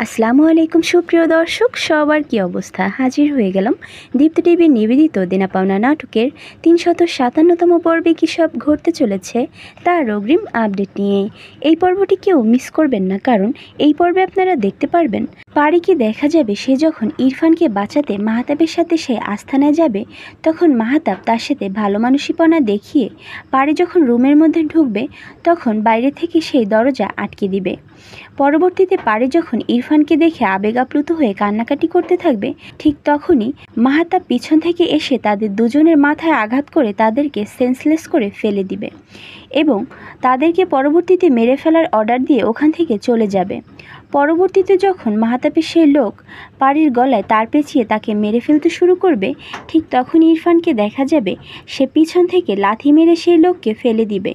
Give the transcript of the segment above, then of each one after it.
আসসালামু আলাইকুম সুপ্রিয় দর্শক, সবার কি অবস্থা? হাজির হয়ে গেলাম দীপ্ত টিভির নিবেদিত দেনা পাওনা নাটকের ৩৫৭তম পর্বে কী সব ঘটতে চলেছে তার অগ্রিম আপডেট নিয়ে। এই পর্বটি কেউ মিস করবেন না, কারণ এই পর্বে আপনারা দেখতে পারবেন পারিকে দেখা যাবে সে যখন ইরফানকে বাঁচাতে মাহাতাবের সাথে সে আস্থানায় যাবে, তখন মাহাতাব তার সাথে ভালো মানসিপনা দেখিয়ে পারি যখন রুমের মধ্যে ঢুকবে তখন বাইরে থেকে সেই দরজা আটকে দিবে। পরবর্তীতে পারি যখন ইরফানকে দেখে আবেগ আপ্লুত হয়ে কান্নাকাটি করতে থাকবে, ঠিক তখনই মাহাতাব পিছন থেকে এসে তাদের দুজনের মাথায় আঘাত করে তাদেরকে সেন্সলেস করে ফেলে দিবে এবং তাদেরকে পরবর্তীতে মেরে ফেলার অর্ডার দিয়ে ওখান থেকে চলে যাবে। পরবর্তীতে যখন মাহাতাবের সেই লোক পারির গলায় তার পেঁচিয়ে তাকে মেরে ফেলতে শুরু করবে, ঠিক তখন ইরফানকে দেখা যাবে সে পিছন থেকে লাথি মেরে সেই লোককে ফেলে দিবে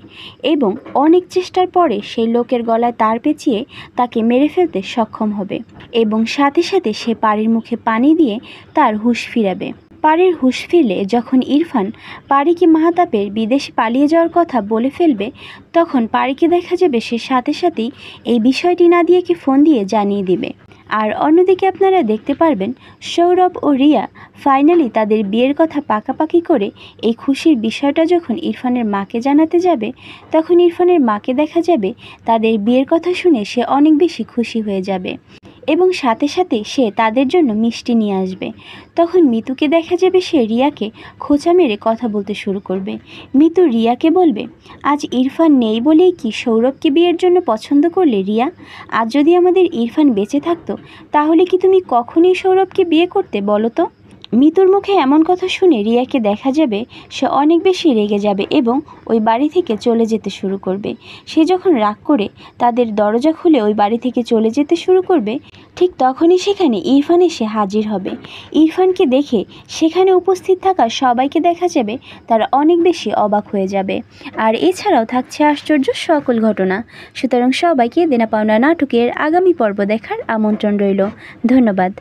এবং অনেক চেষ্টার পরে সেই লোকের গলায় তার পেঁচিয়ে তাকে মেরে ফেলতে সক্ষম হবে এবং সাথে সাথে সে পারির মুখে পানি দিয়ে তার হুঁশ ফিরাবে। পারির হুঁশ ফিরলে যখন ইরফান পারিকে মাহাতাবের বিদেশে পালিয়ে যাওয়ার কথা বলে ফেলবে, তখন পারিকে দেখা যাবে সে সাথে সাথেই এই বিষয়টি নাদিয়াকে ফোন দিয়ে জানিয়ে দিবে। আর অন্যদিকে আপনারা দেখতে পারবেন সৌরভ ও রিয়া ফাইনালি তাদের বিয়ের কথা পাকাপাকি করে এই খুশির বিষয়টা যখন ইরফানের মাকে জানাতে যাবে, তখন ইরফানের মাকে দেখা যাবে তাদের বিয়ের কথা শুনে সে অনেক বেশি খুশি হয়ে যাবে এবং সাথে সাথে সে তাদের জন্য মিষ্টি নিয়ে আসবে। তখন মিতুকে দেখা যাবে সে রিয়াকে খোঁচা মেরে কথা বলতে শুরু করবে। মিতু রিয়াকে বলবে, আজ ইরফান নেই বলেই কি সৌরভকে বিয়ের জন্য পছন্দ করলে রিয়া? আজ যদি আমাদের ইরফান বেঁচে থাকতো তাহলে কি তুমি কখনই সৌরভকে বিয়ে করতে বলো তো? মিতুর মুখে এমন কথা শুনে রিয়াকে দেখা যাবে সে অনেক বেশি রেগে যাবে এবং ওই বাড়ি থেকে চলে যেতে শুরু করবে। সে যখন রাগ করে তাদের দরজা খুলে ওই বাড়ি থেকে চলে যেতে শুরু করবে, ঠিক তখনই সেখানে ইরফান এসে হাজির হবে। ইরফানকে দেখে সেখানে উপস্থিত থাকা সবাইকে দেখা যাবে তারা অনেক বেশি অবাক হয়ে যাবে। আর এছাড়াও থাকছে আশ্চর্য সকল ঘটনা। সুতরাং সবাইকে দেনা পাওনা নাটকের আগামী পর্ব দেখার আমন্ত্রণ রইল। ধন্যবাদ।